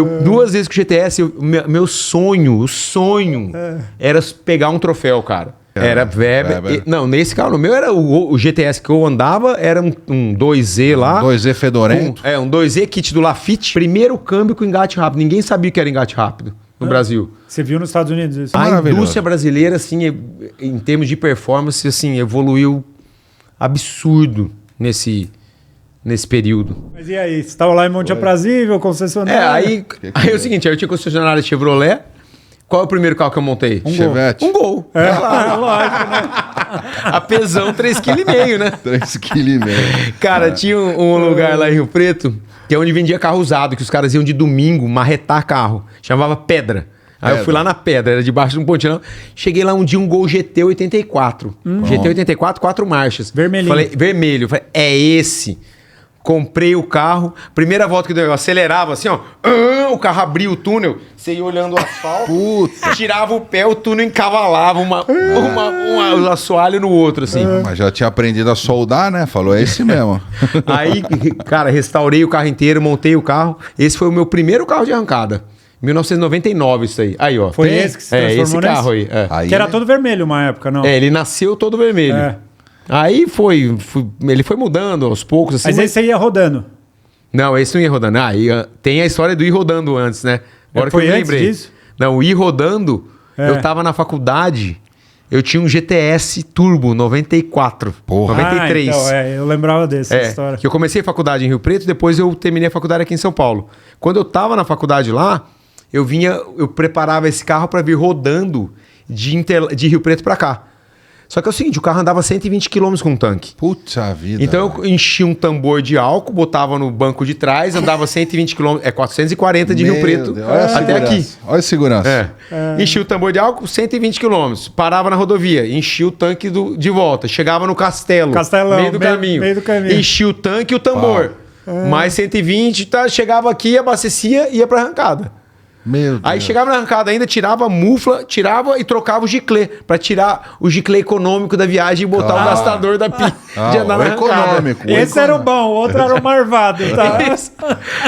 Duas vezes com o GTS, meu sonho, o sonho era pegar um troféu, cara. Era Weber. Não, nesse carro, no meu era o GTS que eu andava, era um 2Z lá. 2Z fedorento. Um 2Z kit do Lafitte. Primeiro câmbio com engate rápido. Ninguém sabia que era engate rápido no Brasil. Você viu nos Estados Unidos isso? A indústria brasileira, assim, em termos de performance, assim, evoluiu absurdo nesse período. Mas e aí? Você estava lá em Monte Aprazível, concessionária? Aí é o seguinte, aí eu tinha concessionária Chevrolet. Qual é o primeiro carro que eu montei? Chevette. Um Gol. Lógico, né? A pesão 3,5 kg, né? 3,5 kg. Cara, tinha um lugar lá em Rio Preto, que é onde vendia carro usado, que os caras iam de domingo marretar carro. Chamava Pedra. Aí eu fui lá na Pedra, era debaixo de um pontilhão. Cheguei lá um dia, um Gol GT 84. GT 84, 4 marchas. Vermelhinho. Falei, vermelho. Falei, é esse. Comprei o carro. Primeira volta que deu, eu acelerava assim, ó. O carro abria o túnel. Você ia olhando o asfalto. Tirava o pé, o túnel encavalava o assoalho no outro, assim. Mas já tinha aprendido a soldar, né? Falou, é esse mesmo. Aí, cara, restaurei o carro inteiro, montei o carro. Esse foi o meu primeiro carro de arrancada. 1999 isso aí. Aí, ó. Foi esse que se transformou esse carro aí. Aí que era todo vermelho uma época, não? Ele nasceu todo vermelho. Aí ele foi mudando aos poucos. Assim, mas aí você ia rodando? Não, esse não ia rodando. Tem a história do ir rodando antes, né? Agora foi que eu antes lembrei. disso? Não, o ir rodando, eu tava na faculdade, eu tinha um GTS Turbo 94. Porra. 93. Então, eu lembrava dessa história. Que eu comecei a faculdade em Rio Preto, depois eu terminei a faculdade aqui em São Paulo. Quando eu tava na faculdade lá, eu preparava esse carro para vir rodando de Rio Preto para cá. Só que é o seguinte, o carro andava 120 km com um tanque. Puta vida. Então eu enchia um tambor de álcool, botava no banco de trás, andava 120 km, 440 de Rio Preto até aqui. Olha a segurança. Enchia o tambor de álcool, 120 km. Parava na rodovia, enchia o tanque de volta. Chegava no Castelão, meio do caminho. Enchia o tanque e o tambor. Mais 120, chegava aqui, abastecia e ia pra arrancada. Meu Deus. Aí chegava na arrancada ainda, tirava a mufla, tirava e trocava o giclê, pra tirar o giclê econômico da viagem e botar o gastador da PI de andar na arrancada. Esse era o bom, o outro era o marvado, tá?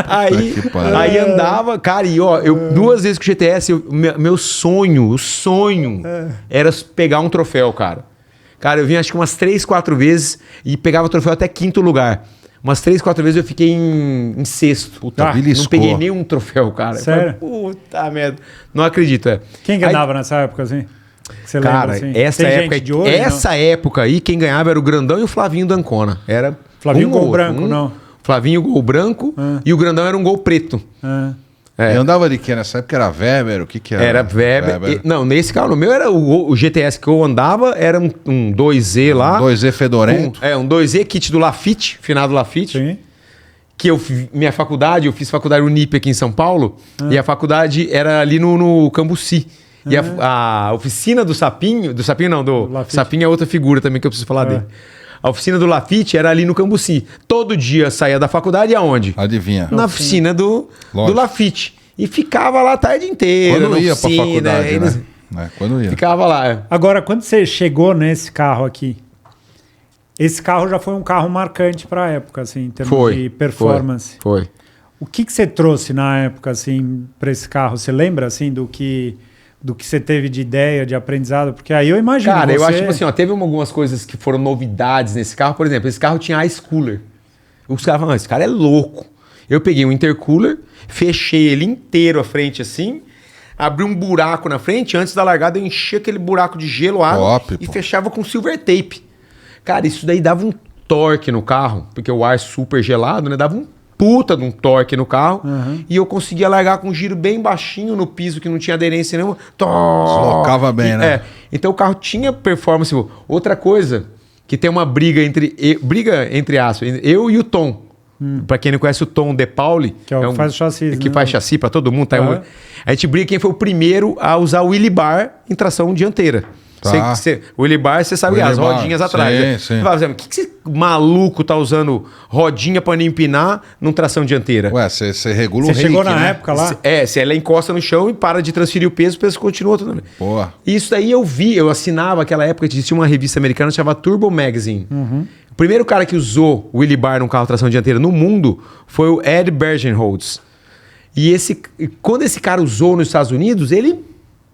Aí andava, cara, e ó, duas vezes com o GTS, meu sonho, o sonho era pegar um troféu, cara. Cara, eu vim acho que umas 3, 4 vezes e pegava o troféu até 5º lugar. Umas 3, 4 vezes eu fiquei em 6º. Puta, não peguei nenhum troféu, cara. Sério? Falei, puta merda. Não acredito, Quem ganhava nessa época, assim? Você cara, lembra, assim? essa época aí, quem ganhava era o Grandão e o Flavinho D'Ancona. Era Flavinho Gol Branco, não? Flavinho Gol Branco e o Grandão era um Gol preto. E andava de quê? Nessa época era Weber? O que era? Era Weber. Não, nesse carro, no meu era o GTS que eu andava, era um 2Z lá. Um 2Z fedorento. Um 2Z kit do Lafitte, finado Lafitte. Sim. Que eu fiz faculdade Unip aqui em São Paulo, e a faculdade era ali no Cambuci. E a oficina do Sapinho não, do Sapinho é outra figura também que eu preciso falar dele. A oficina do Lafitte era ali no Cambuci. Todo dia saía da faculdade aonde? Adivinha. Na oficina do Lafitte. E ficava lá a tarde inteira. Quando ia pra faculdade, né? Quando ia. Ficava lá. Agora, quando você chegou nesse carro aqui, esse carro já foi um carro marcante pra época, assim, em termos de performance. Foi. O que você trouxe na época, assim, pra esse carro? Você lembra, assim, do que você teve de ideia, de aprendizado? Porque aí eu imagino. Cara, eu acho que assim, teve algumas coisas que foram novidades nesse carro. Por exemplo, esse carro tinha ice cooler. Os caras falaram, esse cara é louco. Eu peguei um intercooler, fechei ele inteiro à frente assim, abri um buraco na frente, antes da largada eu enchia aquele buraco de gelo, água e fechava com silver tape. Cara, isso daí dava um torque no carro, porque o ar super gelado, né? Dava um puta de um torque no carro e eu conseguia largar com um giro bem baixinho no piso, que não tinha aderência nenhuma. Deslocava bem, né? Então o carro tinha performance. Outra coisa, que tem uma briga entre aspas, eu e o Tom. Pra quem não conhece o Tom De Pauli, que que faz chassi, que faz chassi pra todo mundo. A gente briga quem foi o primeiro a usar o Willy Bar em tração dianteira. O Willy Bar, você sabe, as rodinhas atrás. Sim. O que esse maluco tá usando rodinha pra não empinar num tração dianteira? Ué, você regula o reiki, Você chegou na época lá? Se ela encosta no chão e para de transferir o peso continua tudo. Porra. Isso daí eu assinava naquela época, existia uma revista americana chamada Turbo Magazine. O primeiro cara que usou o Willy Bar num carro tração dianteira no mundo foi o Ed Bergenholtz. E quando esse cara usou nos Estados Unidos, ele...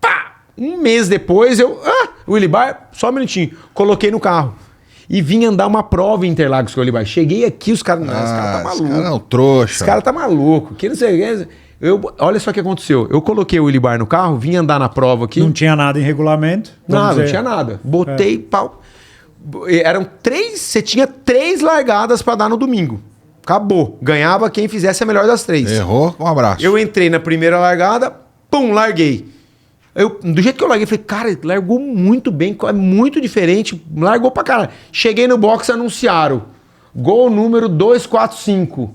Pá! Um mês depois, o Willibard, só um minutinho, coloquei no carro. E vim andar uma prova em Interlagos com o Willibard. Cheguei aqui, os caras... Não, esse cara tá maluco. Esse cara é um trouxa. Esse cara tá maluco. Que não sei... olha só o que aconteceu. Eu coloquei o Willibard no carro, vim andar na prova aqui. Não tinha nada em regulamento. Não tinha nada. Botei pau. Eram 3... Você tinha 3 largadas pra dar no domingo. Acabou. Ganhava quem fizesse a melhor das 3. Errou, um abraço. Eu entrei na primeira largada, pum, larguei. Do jeito que eu larguei, falei, cara, largou muito bem, é muito diferente, largou pra caralho. Cheguei no box, anunciaram, gol número 245.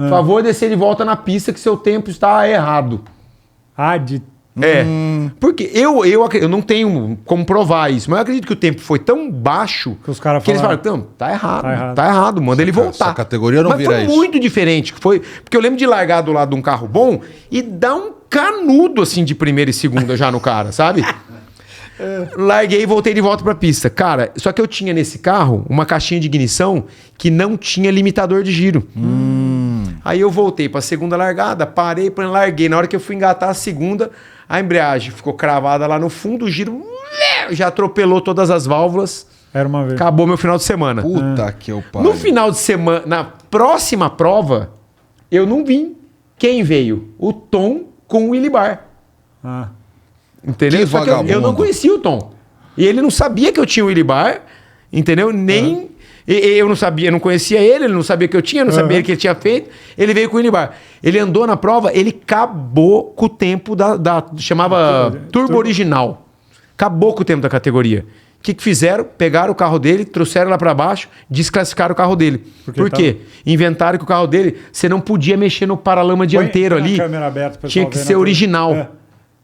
Favor descer de volta na pista que seu tempo está errado. Porque eu não tenho como provar isso, mas eu acredito que o tempo foi tão baixo que os caras eles falaram, não, tá errado, manda ele voltar. Essa categoria não vira isso. Mas foi muito diferente, porque eu lembro de largar do lado de um carro bom e dar um canudo assim de primeira e segunda já no cara, sabe? Larguei e voltei de volta pra pista. Cara, só que eu tinha nesse carro uma caixinha de ignição que não tinha limitador de giro. Aí eu voltei pra segunda largada, parei, larguei. Na hora que eu fui engatar a segunda, a embreagem ficou cravada lá no fundo, o giro já atropelou todas as válvulas. Era uma vez. Acabou meu final de semana. Puta que eu pariu. No final de semana, na próxima prova, eu não vim. Quem veio? O Tom com o Willibard. Entendeu? Que Só que eu não conhecia o Tom. E ele não sabia que eu tinha o Willibard, entendeu? Nem... Eu não sabia, não conhecia ele não sabia que eu tinha, não sabia que ele tinha feito. Ele veio com o Willibard. Ele andou na prova, ele acabou com o tempo chamava Turbo Original. Acabou com o tempo da categoria. O que fizeram? Pegaram o carro dele, trouxeram lá pra baixo, desclassificaram o carro dele. Por quê? Inventaram que o carro dele, você não podia mexer no paralama dianteiro ali. Tinha que ser original.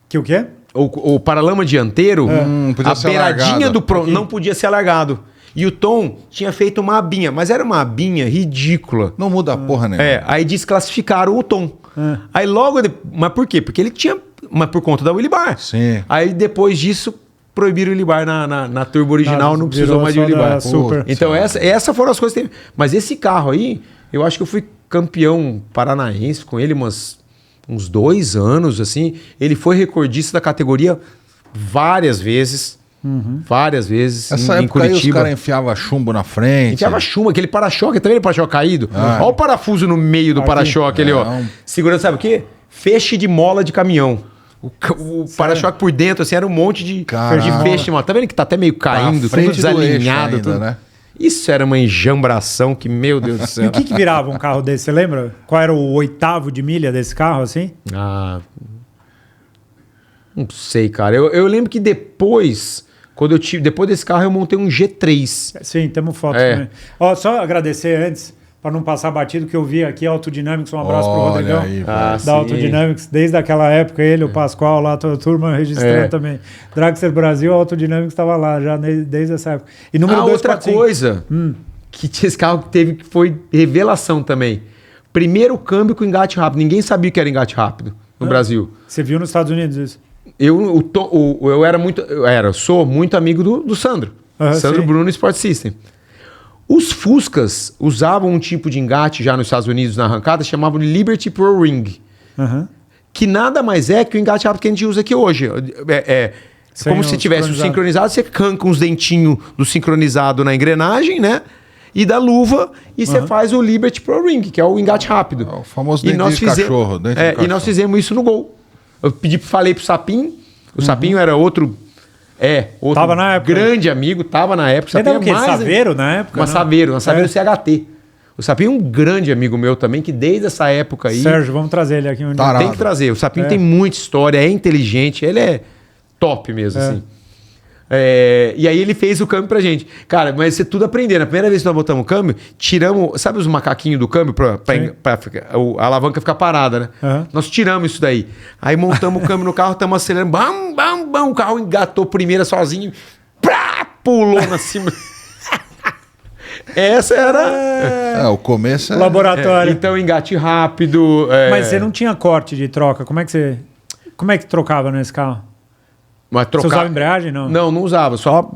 Que o quê? O paralama dianteiro, a beiradinha do não podia ser alargado. E o Tom tinha feito uma abinha, mas era uma abinha ridícula. Não muda porra nenhuma. Aí desclassificaram o Tom. Aí logo... Mas por quê? Porque ele tinha... Mas por conta da Willibard. Sim. Aí depois disso, proibiram o Willibard na turbo original, não precisou mais de Willibard. Então essas foram as coisas que teve. Mas esse carro aí, eu acho que eu fui campeão paranaense com ele uns 2 anos, assim. Ele foi recordista da categoria várias vezes. Várias vezes. Essa em época Curitiba. aí os caras enfiavam chumbo na frente. Enfiava chumbo, aquele para-choque, também ele para-choque caído. Olha o parafuso no meio do para-choque ali, ó. Segurando, sabe o quê? Feixe de mola de caminhão. O para-choque por dentro, assim, era um monte de feixe de mola. Tá vendo que tá até meio caindo, tudo desalinhado. Tudo. Né? Isso era uma enjambração que, meu Deus do céu. E o que virava um carro desse, você lembra? Qual era o 8º de milha desse carro, assim? Não sei, cara. Eu lembro que depois desse carro eu montei um G3. Sim, temos foto também. Ó, só agradecer antes, para não passar batido, que eu vi aqui Autodynamics, um abraço pro Rodrigão, aí, da Autodynamics, desde aquela época, ele, o Pascoal lá, toda a turma registrando também. Dragster Brasil, Autodynamics estava lá, já desde essa época. E número 2, outra coisa que tinha esse carro que foi revelação também. Primeiro câmbio com engate rápido. Ninguém sabia que era engate rápido no Brasil. Você viu nos Estados Unidos isso? Sou muito amigo do Sandro. Sandro Bruno Sport System. Os Fuscas usavam um tipo de engate já nos Estados Unidos na arrancada, chamavam de Liberty Pro Ring. Que nada mais é que o engate rápido que a gente usa aqui hoje. Como se tivesse o sincronizado, você arranca uns dentinhos do sincronizado na engrenagem, né? E da luva, e você faz o Liberty Pro Ring, que é o engate rápido. O famoso dente de cachorro. E nós fizemos isso no Gol. Eu falei pro Sapinho, o Sapinho era outro tava na época, grande amigo, tava na época. Você dava o quê? Saveiro na época? Uma Saveiro CHT. O Sapinho é um grande amigo meu também, que desde essa época aí... Sérgio, vamos trazer ele aqui. Tem que trazer. O Sapinho tem muita história, é inteligente, ele é top mesmo, assim. E aí ele fez o câmbio pra gente. Cara, mas você tudo aprendendo. A primeira vez que nós botamos o câmbio, tiramos... Sabe os macaquinhos do câmbio pra a alavanca ficar parada, né? Nós tiramos isso daí. Aí montamos o câmbio no carro, estamos acelerando. Bam, bam, bam. O carro engatou primeira sozinho. Pulou na cima. Essa era... o começo é... Laboratório. Então, engate rápido... Mas você não tinha corte de troca. Como é que trocava nesse carro? Mas Você usava embreagem, não? Não usava. Só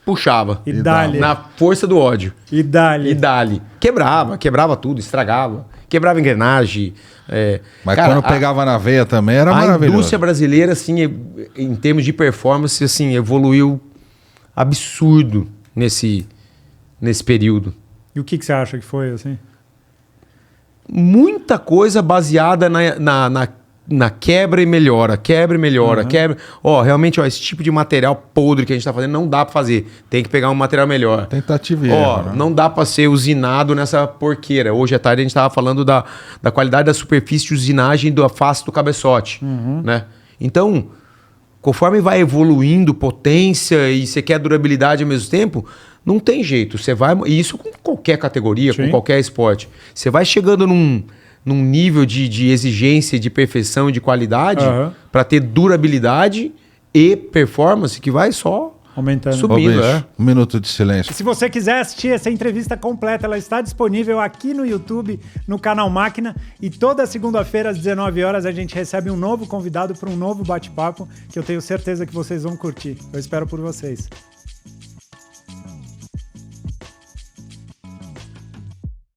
puxava. E dali. Na força do ódio. E dali. E dali. Quebrava tudo, estragava. Quebrava engrenagem. Mas cara, quando pegava na veia também era a maravilhoso. indústria brasileira, assim, em termos de performance, assim, evoluiu absurdo nesse período. E o que você acha que foi, assim? Muita coisa baseada na quebra e melhora, quebra. Realmente, esse tipo de material podre que a gente tá fazendo não dá pra fazer. Tem que pegar um material melhor. Tentativa e erro, né? Não dá pra ser usinado nessa porqueira. Hoje à tarde a gente tava falando da qualidade da superfície de usinagem da face do cabeçote, né? Então, conforme vai evoluindo potência e você quer durabilidade ao mesmo tempo, não tem jeito. Você vai... E isso com qualquer categoria, com qualquer esporte. Você vai chegando num nível de exigência, de perfeição e de qualidade para ter durabilidade e performance que vai só aumentando. Subindo, Um minuto de silêncio. Se você quiser assistir essa entrevista completa, ela está disponível aqui no YouTube, no canal Máquina. E toda segunda-feira, às 19 horas, a gente recebe um novo convidado para um novo bate-papo que eu tenho certeza que vocês vão curtir. Eu espero por vocês.